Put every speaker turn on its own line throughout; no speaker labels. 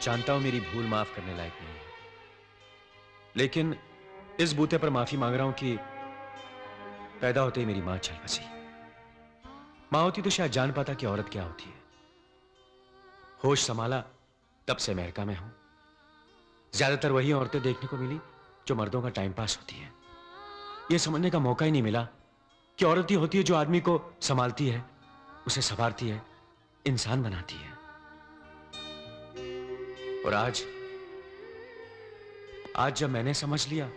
जानता हूं मेरी भूल माफ करने लायक नहीं है, लेकिन इस बूते पर माफी मांग रहा हूं कि पैदा होते ही मेरी मां चल बसी। मां होती तो शायद जान पाता कि औरत क्या होती है। होश संभाला तब से अमेरिका में हूं। ज्यादातर वही औरतें देखने को मिली जो मर्दों का टाइम पास होती है। यह समझने का मौका ही नहीं मिला कि औरत ही होती है जो आदमी को संभालती है, उसे संवारती है, इंसान बनाती है। और आज जब मैंने समझ लिया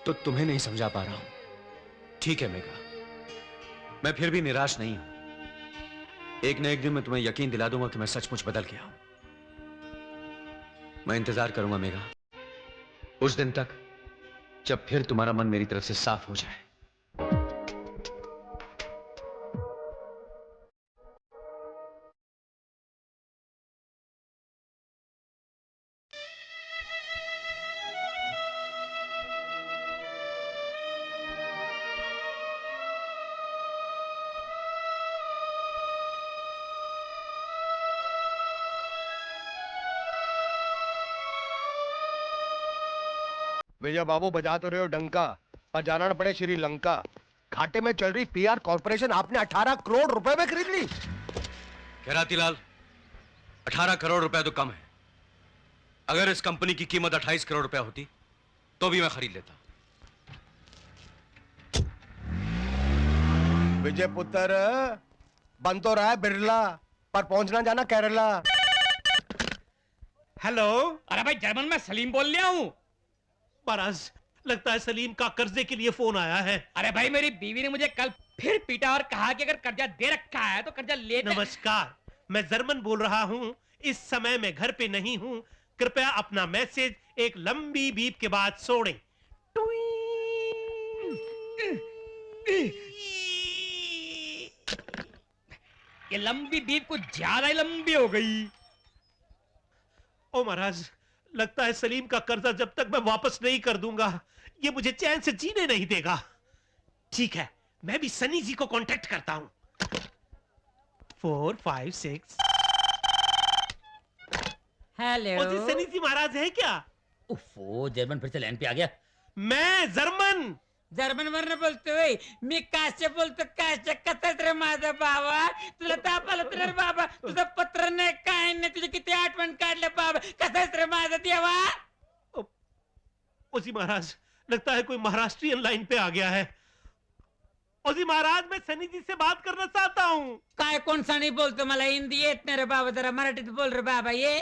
तो तुम्हें नहीं समझा पा रहा हूं। ठीक है मेघा, मैं फिर भी निराश नहीं हूं। एक न एक दिन मैं तुम्हें यकीन दिला दूंगा कि मैं सचमुच बदल गया हूं। मैं इंतजार करूंगा मेघा, उस दिन तक जब फिर तुम्हारा मन मेरी तरफ से साफ हो जाए।
विजय बाबू, बजा तो रहे हो डंका, पर जाना न पड़े श्रीलंका। घाटे में चल रही पीआर कॉर्पोरेशन आपने 18 करोड़ रुपए में खरीद ली।
केरातीलाल, 18 करोड़ रुपए तो कम है। अगर इस कंपनी की कीमत 28 करोड़ रुपए होती तो भी मैं खरीद लेता।
विजय पुत्र, बन तो रहा है बिरला, पर पहुंचना जाना केरला।
हेलो।
अरे भाई जर्मन में सलीम बोल लिया हूँ।
महाराज, लगता है सलीम का कर्जे के लिए फोन आया है।
अरे भाई मेरी बीवी ने मुझे कल फिर पीटा और कहा कि अगर कर्जा दे रखा है तो कर्जा ले।
नमस्कार, मैं जर्मन बोल रहा हूँ। इस समय मैं घर पे नहीं हूँ। कृपया अपना मैसेज एक लंबी बीप के बाद छोड़ें।
ये लंबी बीप कुछ ज्यादा ही लंबी हो गई।
ओ महाराज, लगता है सलीम का कर्जा जब तक मैं वापस नहीं कर दूंगा ये मुझे चैन से जीने नहीं देगा। ठीक है, मैं भी सनी जी को कांटेक्ट करता हूं। 4 5 6।
हेलो
सनी जी महाराज है क्या?
उफ़ो, जर्मन फिर से लाइन पे आ गया।
मैं जर्मन
वरनं बोलतोय मी. काशे बोलतो. काशे कसं रे माझा बाबा, तुला ताप आला तर रे बाबा, तुझं पत्र नाही काय नाही, तुझी किती आठवण काढले बाबा, कसं रे माझा देवा.
ओजी महाराज, लगता है कोई महाराष्ट्रियन लाइन पे आ गया है। ओजी महाराज, मैं सनी जी से बात करना चाहता हूँ।
काय कोण सनी बोलतो, मला हिंदी येत नाही रे बाबा, जरा मराठीत बोल रे बाबा. ये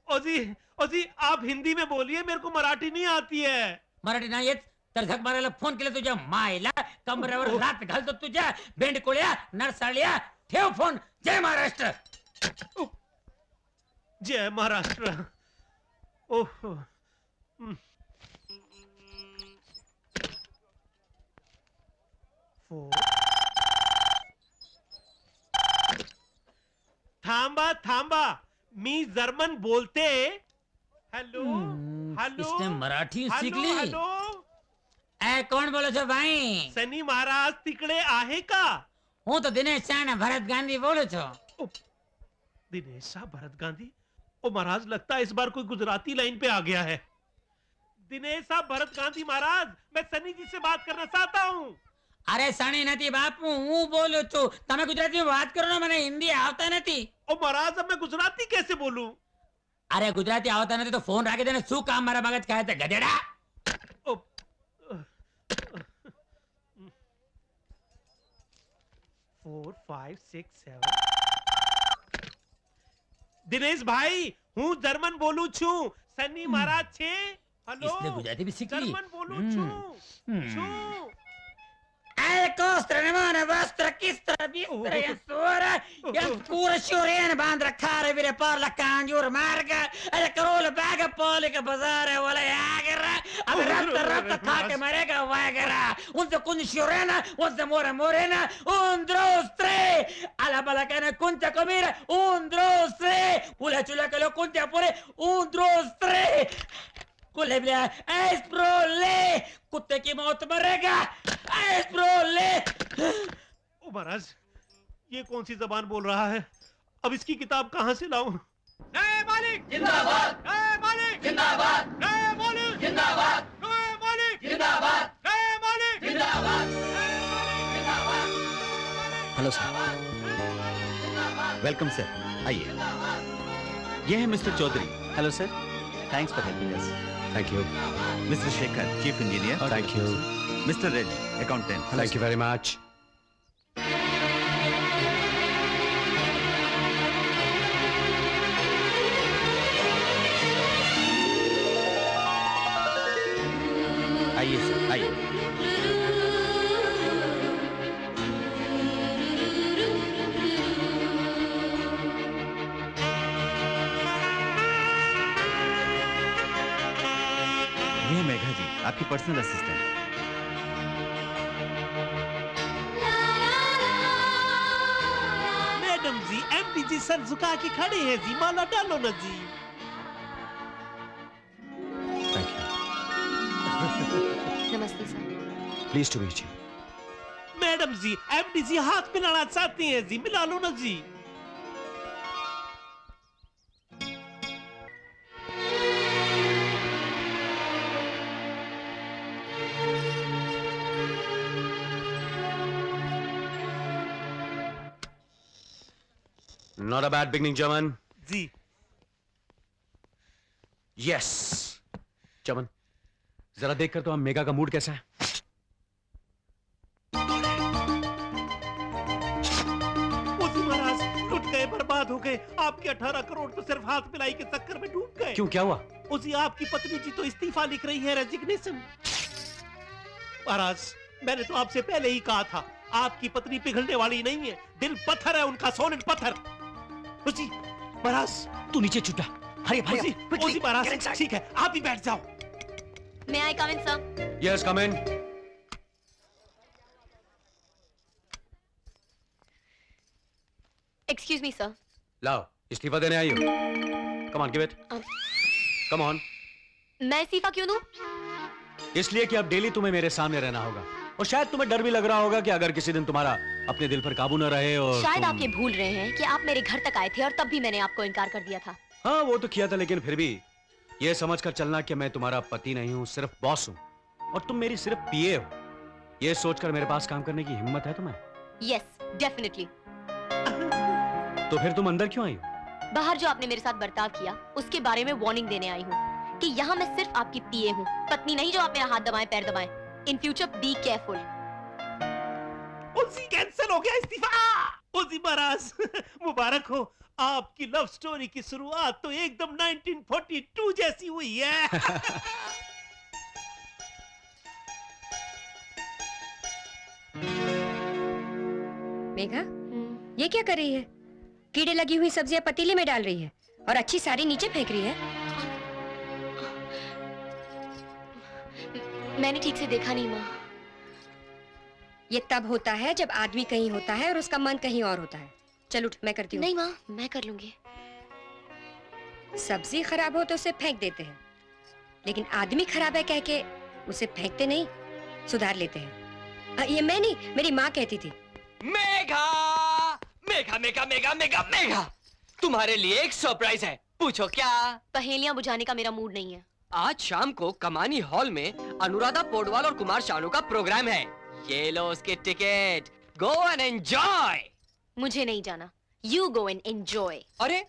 ओजी आप हिंदी में बोलिए, मेरे को मराठी नहीं आती है।
मराठी नाही येत तर झक मारायला फोन केला तुझ्या मायला, कमऱ्यावर लात घालतो तुझ्या बेंडकोळ्या नरसाळ्या. ठेव फोन. जय महाराष्ट्र.
जय महाराष्ट्र. ओह, थांबा थांबा, मी जर्मन बोलते. Hello hello.
इसने मराठी शिकली.
हेलो.
ए कोण बोलो छो भाई?
सनी महाराज तिकडे आहे का?
હું તો દિનેશ શાહ ભરત ગાંધી બોલું છું.
दिनेश साहब, भरत गांधी. ओ महाराज, लगता है इस बार कोई गुजराती लाइन पे आ गया है। दिनेश साहब, भरत गांधी महाराज, मैं सनी जी से बात करना चाहता हूँ।
अरे सनी નથી બાપુ, હું બોલું છું. તમે ગુજરાતીમાં વાત કરો ને, મને હિન્દી આવતા નથી.
ओ महाराज, अब मैं गुजराती कैसे बोलूं?
अरे गुजराती आवता નથી તો ફોન રાખી દે ને, શું કામ મારા મગજ ખાય છે ગધેડા.
4 5 6 7. दिनेश भाई, हूँ जर्मन बोलू छू. सनी महाराज छे. हेलो.
इसने गुजराती भी सीख ली.
जर्मन बोलू छू.
Kostra, nemane, vostra, kistra, bistra, jasura, jaskura, shurien, bandra, kare, vire, parla, kanjur, marga, e carola, baga, polica, bazare, wala, jagera, adratta, ratta, take, marega, wagera, unse kun shurena, unse morena, dos, tre, alla balacana, kunta comire, dos, tre, pula chula che lo kunta pure, dos, tre. कुलेबल्या, एस्प्रोले, कुत्ते की मौत मरेगा, एस्प्रोले.
ओ महाराज, ये कौन सी जबान बोल रहा है? अब इसकी किताब कहाँ से लाऊं? नए मालिक जिंदाबाद, नए मालिक जिंदाबाद, नए मालिक जिंदाबाद, नए मालिक जिंदाबाद, नए मालिक जिंदाबाद।
Hello sir. वेलकम सर, आइए। ये है mister Chaudhary. Hello sir, thanks for helping us.
Thank you.
Mister Shekhar, chief engineer.
Thank you.
Mister Reddy, accountant.
Thank you very much.
आइए सर, आइए। ये है मेघा जी, आपकी personal assistant.
Madam ji, MD ji sir झुका के खड़े हैं जी, माला डालो ना जी।
Thank you.
नमस्ते sir.
Please to meet you.
Madam ji, MD ji हाथ मिलाना चाहते हैं जी, मिला लो ना जी।
Not a bad beginning, Chaman.
Ji
Yes. चमन, जरा देखकर तो हम मेगा का मूड कैसा है?
ओजी महाराज, लुट गए, बर्बाद हो गए। आपके 18 करोड़ तो सिर्फ हाथ मिलाई के चक्कर में डूब गए।
क्यों, क्या हुआ?
ओजी, आपकी पत्नी जी तो इस्तीफा लिख रही है, रेजिग्नेशन। महाराज, मैंने तो आपसे पहले ही कहा था, आपकी पत्नी पिघलने वाली नहीं है, दिल पत्थर है उनका, सोलिड पत्थर। ओजी महाराज,
तू नीचे छुटा। हरी
ओजी, ओजी महाराज, ठीक है, आप ही बैठ जाओ।
May I come in, sir?
Yes, come in.
Excuse me, sir.
लाओ, इस्तीफा देने आई हो? Come on, give it. Come on.
मैं इस्तीफा क्यों दूं?
इसलिए कि अब डेली तुम्हें मेरे सामने रहना होगा, और शायद तुम्हें डर भी लग रहा होगा कि अगर किसी दिन तुम्हारा अपने दिल पर काबू न रहे और
शायद आप ये भूल रहे हैं कि आप मेरे घर तक आए थे और तब भी मैंने आपको इनकार कर दिया था।
हाँ, वो तो किया था, लेकिन फिर भी ये समझकर चलना कि मैं तुम्हारा पति नहीं हूँ, सिर्फ बॉस हूँ, और तुम मेरी सिर्फ पीए हो। ये सोचकर मेरे पास काम करने की हिम्मत है तुम्हें?
Yes, definitely.
तो फिर तुम अंदर क्यों आई हो?
बाहर जो आपने मेरे साथ बर्ताव किया, उसके बारे में वार्निंग देने आई हूँ कि यहाँ मैं सिर्फ आपकी पीए हूँ, पत्नी नहीं जो आप मेरा हाथ दबाएं, पैर दबाएं। In future, be careful.
OG, cancel हो गया इस्तीफा। ओजी महाराज, मुबारक हो, आपकी लव स्टोरी की शुरुआत तो एकदम 1942 जैसी हुई है।
मेघा, ये क्या कर रही है? कीड़े लगी हुई सब्जियां पतीले में डाल रही है और अच्छी सारी नीचे फेंक रही है।
मैंने ठीक से देखा नहीं माँ।
ये तब होता है जब आदमी कहीं होता है और उसका मन कहीं और होता है। चल उठ, मैं करती हूँ।
नहीं माँ, मैं कर लूंगी।
सब्जी खराब हो तो उसे फेंक देते हैं, लेकिन आदमी खराब है कह के उसे फेंकते नहीं, सुधार लेते हैं। ये मैं नहीं, मेरी माँ कहती थी।
मेघा मेघा मेघा मेघा मेघा मेघा, तुम्हारे लिए एक सरप्राइज है, पूछो क्या?
पहेलियां बुझाने का मेरा मूड नहीं है।
आज शाम को कमानी हॉल में अनुराधा पोडवाल और कुमार शानू का प्रोग्राम है। ये लो उसके टिकट, गो एंड एंजॉय।
मुझे नहीं जाना। You go and enjoy.
अरे,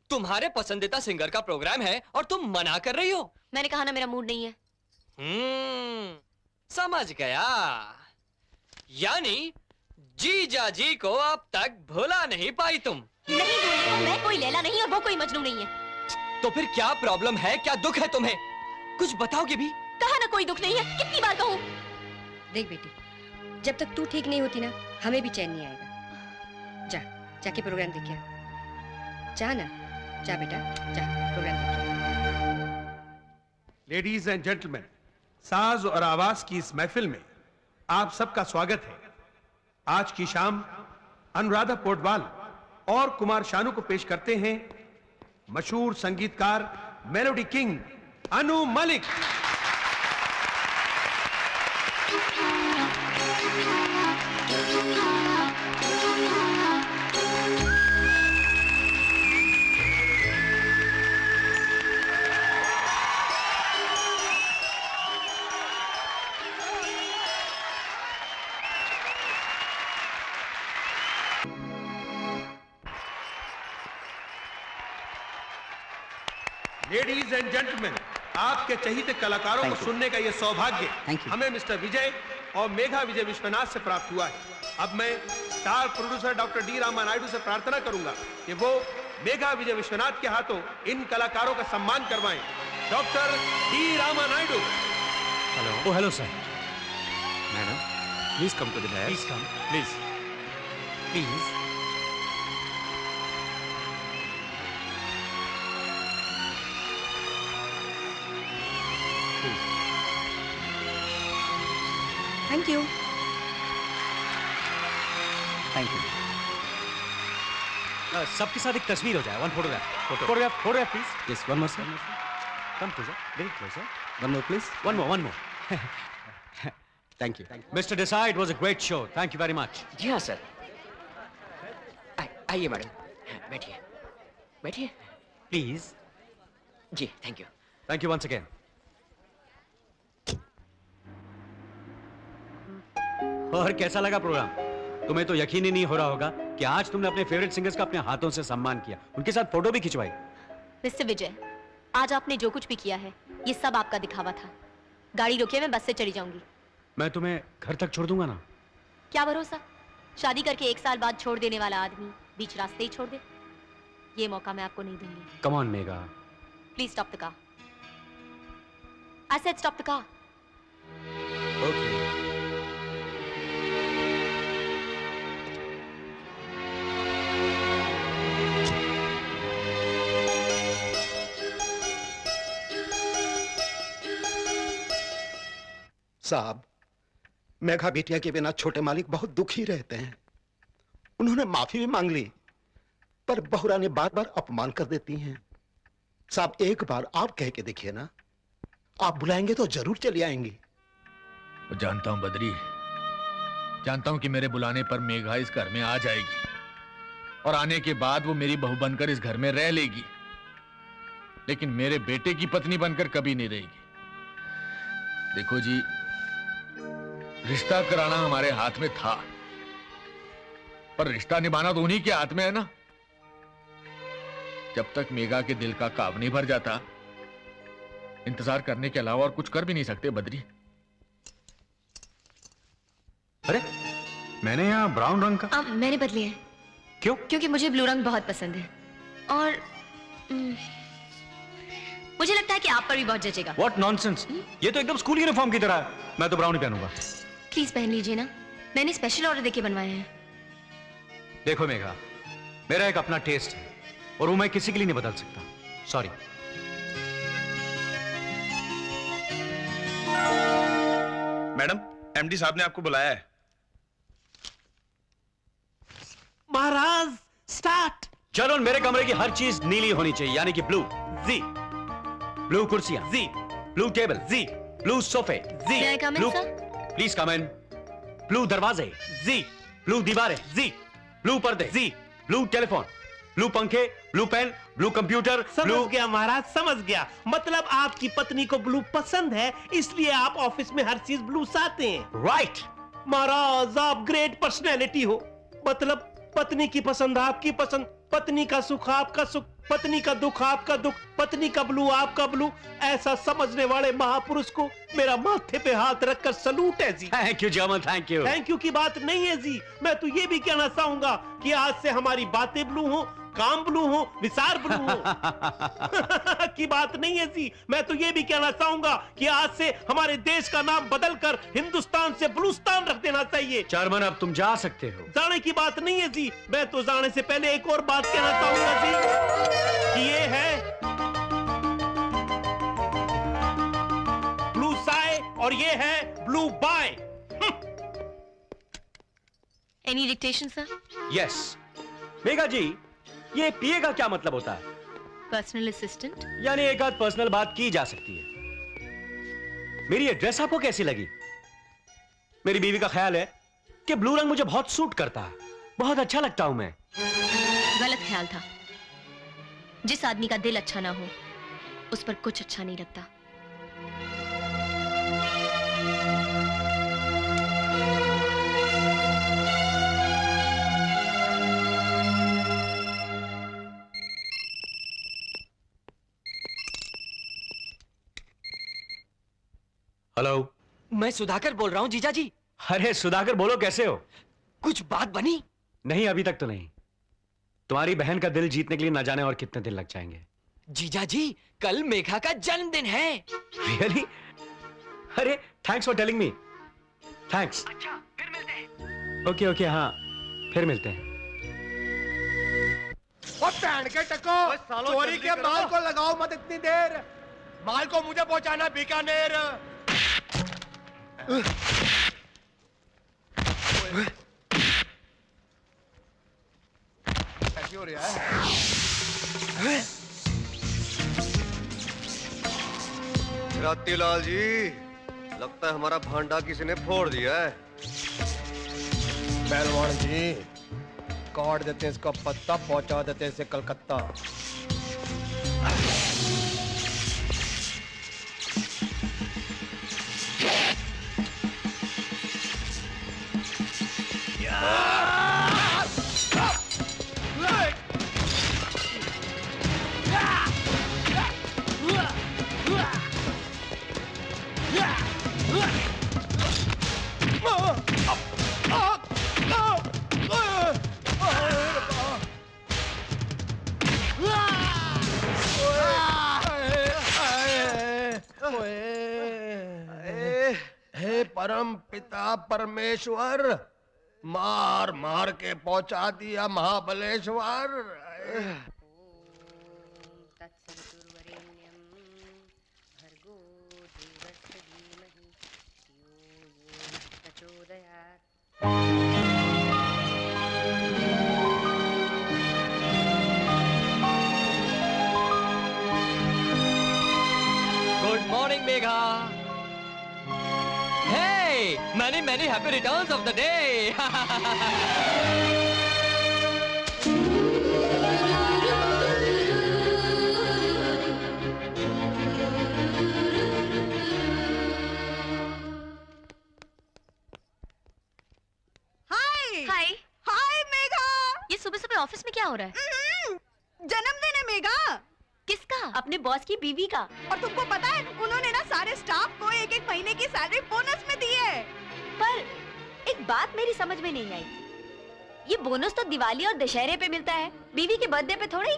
तुम्हारे पसंदीदा सिंगर का प्रोग्राम है और तुम मना कर रही हो?
मैंने कहा ना मेरा मूड नहीं है।
समझ गया। यानी जीजा जी को अब तक भुला नहीं पाई तुम।
नहीं भूली, मैं कोई लैला नहीं और वो कोई मजनू नहीं है।
तो फिर क्या प्रॉब्लम है, क्या दुख है तुम्हें? कुछ बताओगे भी?
कहा ना कोई दुख नहीं है, कितनी बार कहूँ?
देख बेटी, जब तक तू ठीक नहीं होती ना, हमें भी चैन नहीं आएगा। जा, जाके प्रोग्राम देखिए। जा ना, जा बेटा, जा प्रोग्राम देखिए।
लेडीज एंड जेंटलमैन, साज और आवाज की इस महफिल में आप सबका स्वागत है। आज की शाम अनुराधा पोडवाल और कुमार शानू को पेश करते हैं मशहूर संगीतकार melody king Anu Malik. Ladies and gentleman, आपके चहीते कलाकारों को सुनने का यह सौभाग्य हमें मिस्टर विजय और मेघा विजय विश्वनाथ से प्राप्त हुआ है। अब मैं star producer doctor D Rama Naidu से प्रार्थना करूंगा कि वो मेघा विजय विश्वनाथ के हाथों इन कलाकारों का सम्मान करवाएं। Doctor D Rama Naidu.
Hello. Oh hello sir.
Madam, please come to the dais.
Please come, please please.
Thank you.
Thank you.
सबके साथ एक तस्वीर हो जाए। One photograph photograph please.
Yes, one more sir.
Come closer, very closer.
One more please.
One more.
Thank you.
Mr. Desai, it was a great show. Thank you very much.
जी हाँ sir. आइए madam, बैठिए बैठिए।
Please.
जी thank you.
Thank you once again. और कैसा लगा programme? तुम्हें तो यकीन ही नहीं हो रहा होगा कि आज तुमने अपने फेवरेट सिंगर्स का अपने हाथों से सम्मान किया, उनके साथ फोटो भी खिंचवाई।
मिस्टर विजय, आज आपने जो कुछ भी किया है ये सब आपका दिखावा था। गाड़ी रोकिए, मैं बस से चली जाऊंगी।
मैं तुम्हें घर तक छोड़ दूंगा ना।
क्या भरोसा, शादी करके 1 साल बाद छोड़ देने वाला आदमी बीच रास्ते ही छोड़ दे। ये मौका मैं आपको नहीं दूंगी।
Come on Megha.
Please stop the car. I said stop the car.
Okay.
साहब, मेघा बिटिया के बिना छोटे मालिक बहुत दुखी रहते हैं। उन्होंने माफी भी मांग ली, पर बहुरानी बार बार अपमान कर देती हैं। साहब, एक बार आप कह के देखिए ना, आप बुलाएंगे तो जरूर चली आएंगी।
जानता हूं बद्री, जानता हूं कि मेरे बुलाने पर मेघा इस घर में आ जाएगी और आने के बाद वो मेरी बहू बनकर इस घर में रह लेगी, लेकिन मेरे बेटे की पत्नी बनकर कभी नहीं रहेगी। देखो जी, रिश्ता कराना हमारे हाथ में था, पर रिश्ता निभाना तो उन्हीं के हाथ में है ना। जब तक मेघा के दिल का काब नहीं भर जाता, इंतजार करने के अलावा और कुछ कर भी नहीं सकते बद्री।
अरे, मैंने यहाँ ब्राउन रंग का।
मैंने बदली है।
क्यों?
क्योंकि मुझे ब्लू रंग बहुत पसंद है और मुझे लगता है कि आप पर भी बहुत जचेगा।
What nonsense! ये तो एकदम स्कूल यूनिफॉर्म की तरह है। मैं तो ब्राउन ही पहनूंगा।
प्लीज पहन लीजिए ना, मैंने स्पेशल ऑर्डर देके बनवाए हैं।
देखो मेघा, मेरा एक अपना टेस्ट है और वो मैं किसी के लिए नहीं बदल सकता। सॉरी।
मैडम, एमडी साहब ने आपको बुलाया है।
महाराज स्टार्ट।
चलो, मेरे कमरे की हर चीज नीली होनी चाहिए, यानी कि ब्लू।
जी।
ब्लू कुर्सियां।
जी।
Blue table.
जी।
ब्लू सोफे।
जी।
May I come in,
blue,
sir?
Please come in. Blue दरवाजे।
जी।
ब्लू दीवारें।
जी।
ब्लू पर्दे।
जी।
Blue telephone. ब्लू पंखे। Blue pen. Blue computer.
समझ गया महाराज, समझ गया। मतलब आपकी पत्नी को ब्लू पसंद है, इसलिए आप ऑफिस में हर चीज ब्लू चाहते हैं।
राइट।
महाराज, आप ग्रेट पर्सनैलिटी हो। मतलब पत्नी की पसंद आपकी पसंद, पत्नी का सुख आपका सुख, पत्नी का दुख आपका दुख, पत्नी का ब्लू आपका ब्लू। ऐसा समझने वाले महापुरुष को मेरा माथे पे हाथ रखकर सलूट है जी।
Thank you German, thank you.
Thank you की बात नहीं है जी, मैं तो ये भी कहना चाहूंगा कि आज से हमारी बातें ब्लू हो, काम ब्लू हो, विचार ब्लू हो की बात नहीं है जी। मैं तो ये भी कहना चाहूंगा कि आज से हमारे देश का नाम बदलकर हिंदुस्तान से ब्लूस्तान रख देना चाहिए।
चेयरमैन, अब तुम जा सकते हो।
जाने की बात नहीं है जी, मैं तो जाने से पहले एक और बात कहना चाहूंगा जी कि ये है ब्लू साय और ये है ब्लू बाय।
Any dictation sir?
Yes. Megha ji, ये पीए का क्या मतलब होता है?
Personal assistant.
यानी एक आध पर्सनल बात की जा सकती है। मेरी ये ड्रेस आपको कैसी लगी? मेरी बीवी का ख्याल है कि ब्लू रंग मुझे बहुत सूट करता है, बहुत अच्छा लगता हूं मैं।
गलत ख्याल था। जिस आदमी का दिल अच्छा ना हो उस पर कुछ अच्छा नहीं लगता।
हेलो।
मैं सुधाकर बोल रहा हूँ जीजा जी।
अरे सुधाकर बोलो, कैसे हो?
कुछ बात बनी?
नहीं, अभी तक तो नहीं। तुम्हारी बहन का दिल जीतने के लिए न जाने और कितने दिन लग जाएंगे।
जीजा जी, कल मेघा का जन्मदिन है।
रियली? अरे thanks for telling me. Thanks.
अच्छा, फिर मिलते हैं।
ओके ओके, हाँ फिर मिलते हैं।
पहन के टको, चोरी के माल को लगाओ मत इतनी देर। माल को मुझे पहुंचाना बीकानेर। कैसी हो रहा है?
रातीलाल जी, लगता है हमारा भांडा किसी ने फोड़ दिया है।
पहलवान जी, काट देते इसका पत्ता, पहुंचा देते इसे कलकत्ता। हे परम पिता परमेश्वर, मार मार के पहुंचा दिया Mahabaleshwar.
Good morning, Megha. Hey, many happy returns of the day.
हाय हाय मेघा, ये सुबह सुबह ऑफिस में क्या हो रहा है?
जन्मदिन है मेघा।
किसका? अपने बॉस की बीवी का।
और तुमको पता है उन्होंने ना सारे स्टाफ को एक एक महीने की सैलरी बोनस में दी है।
पर एक बात मेरी समझ में नहीं आई, ये बोनस तो दिवाली और दशहरे पे मिलता है, बीवी के बर्थडे पे थोड़ी।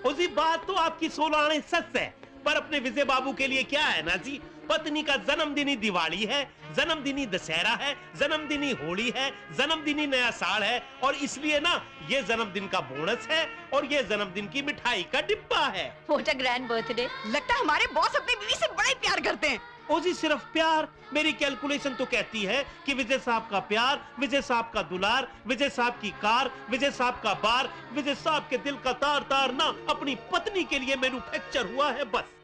उसी बात तो आपकी 16 आने सच है, पर अपने विजय बाबू के लिए क्या है ना जी, पत्नी का जन्मदिनी दिवाली है, जन्मदिनी दशहरा है, जन्मदिनी होली है, जन्मदिनी नया साल है, और इसलिए ना ये जन्मदिन का बोनस है और ये जन्मदिन की मिठाई का डिब्बा है।
What a grand birthday.
लगता है हमारे बॉस अपनी बीवी से बड़ा ही प्यार करते हैं।
ओजी सिर्फ प्यार? मेरी कैलकुलेशन तो कहती है कि विजय साहब का प्यार, विजय साहब का दुलार, विजय साहब की कार, विजय साहब का बार, विजय साहब के दिल का तार तार ना अपनी पत्नी के लिए मैन्युफैक्चर हुआ है बस।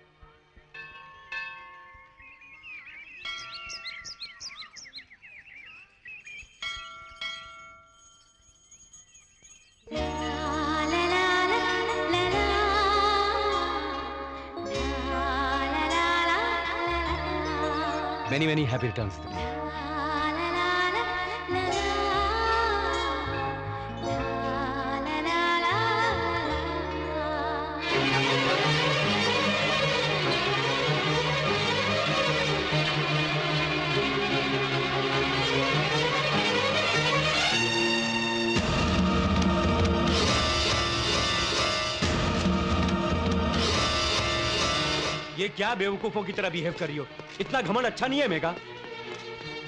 Many happy returns to me. ये क्या बेवकूफों की तरह बिहेव कर रही हो? इतना घमंड अच्छा नहीं है मेघा।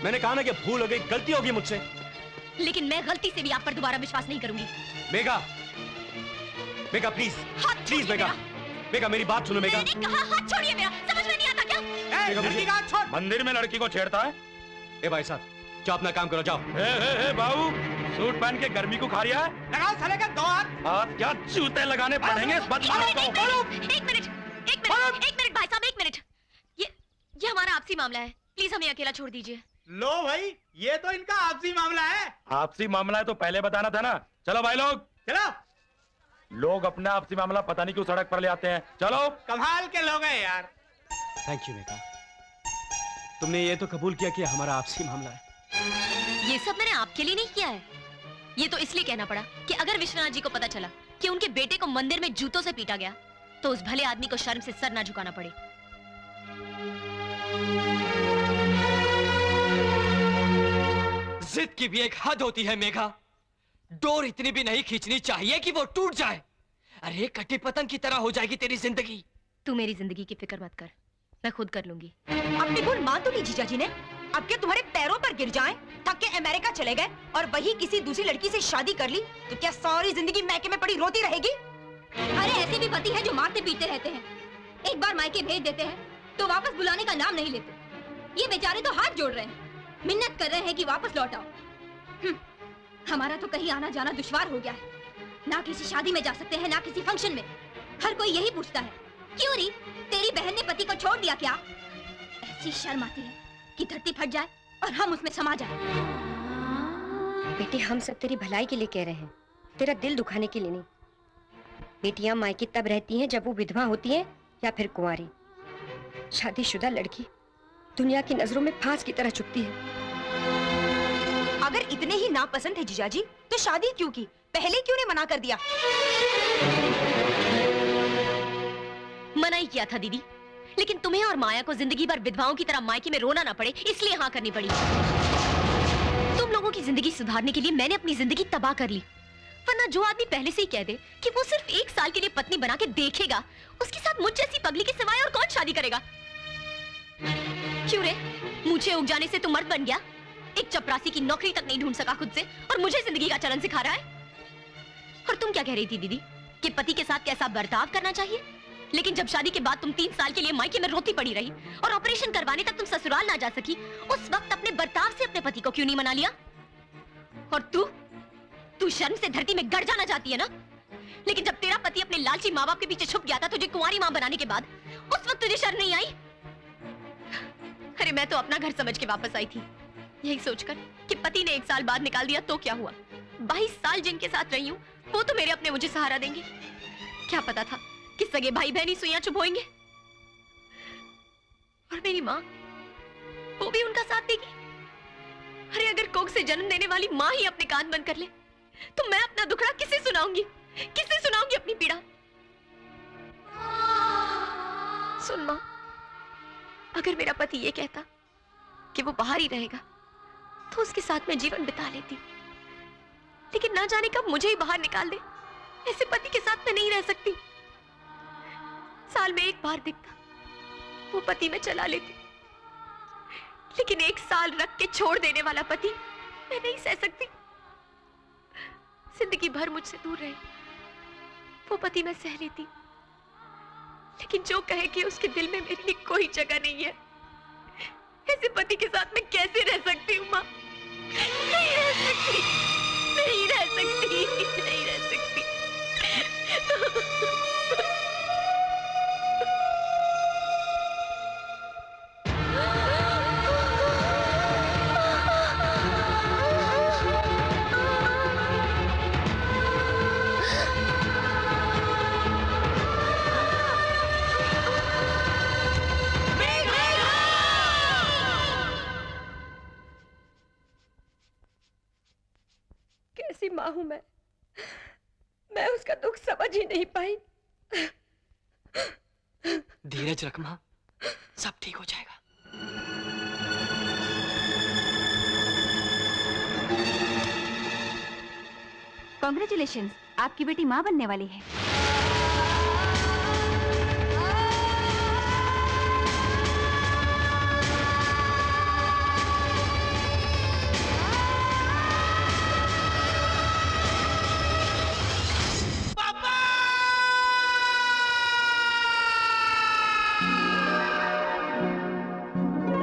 मैंने कहा ना कि भूल हो गई, गलती होगी मुझसे।
लेकिन मैं गलती से भी आप पर दोबारा विश्वास नहीं करूंगी।
मेघा, मेघा प्लीज, प्लीज मेघा, मेघा मेरी बात सुनो मेघा।
मैंने कहा हाथ छोड़िए मेरा, समझ में नहीं आता क्या?
लड़की का हाथ छोड़। मंदिर में लड़की को छेड़ता है?
ए भाई साहब, जाओ अपना काम करो, जाओ।
बाबू, सूट पहन के गर्मी को खा रहा है?
लगाओ साले का 2 हाथ।
हाथ क्या जूते लगाने पड़ेंगे इस बदमाश को।
एक मिनट भाई साहब, एक मिनट। ये हमारा आपसी मामला है, प्लीज हमें अकेला छोड़ दीजिए।
लो भाई, ये तो इनका आपसी मामला है।
आपसी मामला है तो पहले बताना था ना। चलो भाई लोग,
चलो।
लोग अपना आपसी मामला पता नहीं क्यों सड़क पर ले आते हैं। चलो।
कमाल के लोग हैं यार।
थैंक यू मेघा, तुमने ये तो कबूल किया कि हमारा आपसी मामला है।
ये सब मैंने आपके लिए नहीं किया है, ये तो इसलिए कहना पड़ा कि अगर विश्वनाथ जी को पता चला कि उनके बेटे को मंदिर में जूतों से पीटा गया तो उस भले आदमी को शर्म से सर ना झुकाना पड़े।
जिद की भी एक हद होती है मेघा। डोर इतनी भी नहीं खींचनी चाहिए कि वो टूट जाए। अरे कटी पतंग की तरह हो जाएगी तेरी जिंदगी।
तू मेरी जिंदगी की फिक्र मत कर, मैं खुद कर लूंगी।
अपनी भूल मान तो ली जीजा जी ने। अब क्या तुम्हारे पैरों पर गिर जाएं, थक के अमेरिका चले गए और वही किसी दूसरी लड़की से शादी कर ली तो क्या सारी जिंदगी मैके में पड़ी रोती रहेगी?
अरे ऐसे भी पति हैं जो मारते पीटते रहते हैं। एक बार मायके भेज देते हैं तो वापस बुलाने का नाम नहीं लेते। ये बेचारे तो हाथ जोड़ रहे हैं, मिन्नत कर रहे हैं कि वापस लौट आओ। हमारा तो कहीं आना जाना दुश्वार हो गया है। ना किसी शादी में जा सकते हैं, ना किसी फंक्शन में। हर कोई यही पूछता है, क्यों री तेरी बहन ने पति को छोड़ दिया क्या? ऐसी शर्म आती है कि धरती फट जाए और हम उसमें समा जाए।
बेटी, हम सब तेरी भलाई के लिए कह रहे हैं, तेरा दिल दुखाने के लिए नहीं। बेटियां मायके तब रहती हैं जब वो विधवा होती हैं या फिर कुंवारी। शादीशुदा लड़की दुनिया की नजरों में फांस की तरह चुभती है।
अगर इतने ही नापसंद है जीजा जी तो शादी क्यों की? पहले क्यों ने मना कर दिया?
मना ही किया था दीदी, लेकिन तुम्हें और माया को जिंदगी भर विधवाओं की तरह मायके में रोना ना पड़े इसलिए हाँ करनी पड़ी। तुम लोगों की जिंदगी सुधारने के लिए मैंने अपनी जिंदगी तबाह कर ली। वरना जो आदमी पहले से ही कह दे कि वो सिर्फ 1 साल के लिए पत्नी बना के देखेगा, उसके साथ मुझ जैसी पगली के सिवाय और कौन शादी करेगा? क्यों रे, मुझे उग जाने से तू मर्द बन गया? एक चपरासी की नौकरी तक नहीं ढूंढ सका खुद से और मुझे जिंदगी का चलन सिखा रहा है। और तुम क्या कह रही थी दीदी कि पति के साथ कैसा बर्ताव करना चाहिए? लेकिन जब शादी के बाद तुम 3 साल के लिए मायके में रोती पड़ी रही और ऑपरेशन करवाने तक तुम ससुराल ना जा सकी, उस वक्त अपने बर्ताव से अपने पति को क्यों नहीं मना लिया? और तू शर्म से धरती में गड़ जाना चाहती है ना? लेकिन जब तेरा पति अपने लालची माँ बाप के पीछे छुप गया था तुझे कुंवारी माँ बनाने के बाद, उस वक्त तुझे शर्म नहीं आई? अरे मैं तो अपना घर समझ के वापस आई थी, यही सोचकर कि पति ने 1 साल बाद निकाल दिया तो क्या हुआ। 22 साल जिनके साथ रही हूँ वो तो मेरे अपने मुझे सहारा देंगे। क्या पता था कि सगे भाई बहन ही सुइयां चुभोएंगे। और मेरी माँ, वो भी उनका साथ देगी। अरे अगर कोख से जन्म देने वाली माँ ही अपने कान बंद कर ले तो मैं अपना दुखड़ा किसे सुनाऊंगी? किसे सुनाऊंगी अपनी पीड़ा? सुन माँ, अगर मेरा पति ये कहता कि वो बाहर ही रहेगा तो उसके साथ मैं जीवन बिता लेती, लेकिन ना जाने कब मुझे ही बाहर निकाल दे। ऐसे पति के साथ मैं नहीं रह सकती। साल में 1 बार दिखता वो पति मैं चला लेती, लेकिन 1 साल रख के छोड़ देने वाला पति मैं नहीं सह सकती। जिंदगी भर मुझसे दूर रहे वो पति मैं सह लेती, लेकिन जो कहे कि उसके दिल में मेरे लिए कोई जगह नहीं है, ऐसे पति के साथ मैं कैसे रह सकती हूँ माँ? नहीं रह सकती, नहीं रह सकती, नहीं रह सकती।
कैसी माँ हूं मैं उसका दुख समझ ही नहीं पाई।
धीरज रख माँ, सब ठीक हो जाएगा।
कांग्रेचुलेशंस, आपकी बेटी माँ बनने वाली है।